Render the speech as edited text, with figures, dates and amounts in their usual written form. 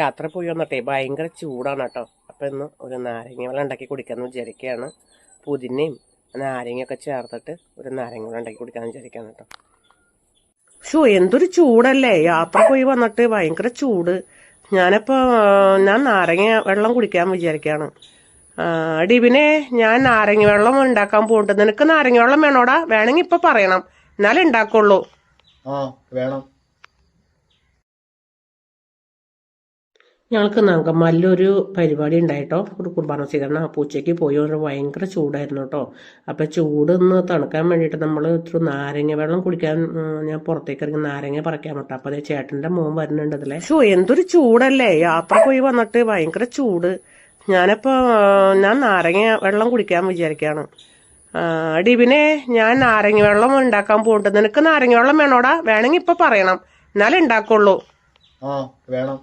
യാത്ര പോയി വന്നിട്ടേ ഭയങ്കര ചൂടാണ് കേട്ടോ. അപ്പം ഇന്ന് ഒരു നാരങ്ങ വെള്ളം ഉണ്ടാക്കി കുടിക്കാമെന്ന് വിചാരിക്കുകയാണ്. പുതിനയും നാരങ്ങയൊക്കെ ചേർത്തിട്ട് ഒരു നാരങ്ങ വെള്ളം ഉണ്ടാക്കി കുടിക്കാമെന്ന് വിചാരിക്കുകയാണ് കേട്ടോ. എന്തൊരു ചൂടല്ലേ, യാത്ര പോയി വന്നിട്ട് ഭയങ്കര ചൂട്. ഞാൻ നാരങ്ങ വെള്ളം കുടിക്കാൻ വിചാരിക്കുകയാണ്. ഡിബിനെ, ഞാൻ നാരങ്ങ വെള്ളം ഉണ്ടാക്കാൻ പോയിട്ട്, നിനക്ക് നാരങ്ങ വെള്ളം വേണോടാ? വേണമെങ്കിൽ ഇപ്പൊ പറയണം, എന്നാലേ ഉണ്ടാക്കുള്ളൂ. വേണം. ഞങ്ങൾക്ക് നങ്കമ്മല്ലൊരു പരിപാടി ഉണ്ടായിട്ടോ, ഒരു കുർബാന സ്വീകരണം. ആ പൂച്ചയ്ക്ക് പോയി ഒരു ഭയങ്കര ചൂടായിരുന്നു കേട്ടോ. അപ്പം ചൂടൊന്ന് തണുക്കാൻ വേണ്ടിയിട്ട് നമ്മൾ ഇത്ര നാരങ്ങ വെള്ളം കുടിക്കാൻ ഞാൻ പുറത്തേക്ക് ഇറങ്ങി നാരങ്ങ പറിക്കാൻ പറ്റും. അപ്പം അതേ ചേട്ടൻ്റെ മോൻ വരുന്നുണ്ട് അതിലെ. എന്തൊരു ചൂടല്ലേ, യാത്ര പോയി വന്നിട്ട് ഭയങ്കര ചൂട്. ഞാൻ നാരങ്ങ വെള്ളം കുടിക്കാൻ വിചാരിക്കുകയാണ്. ഡിബിനെ, ഞാൻ നാരങ്ങ വെള്ളം ഉണ്ടാക്കാൻ പോയിട്ട്, നിനക്ക് നാരങ്ങ വെള്ളം വേണോടാ? വേണമെങ്കിൽ ഇപ്പൊ പറയണം, എന്നാലേ ഉണ്ടാക്കുള്ളൂ. വേണം.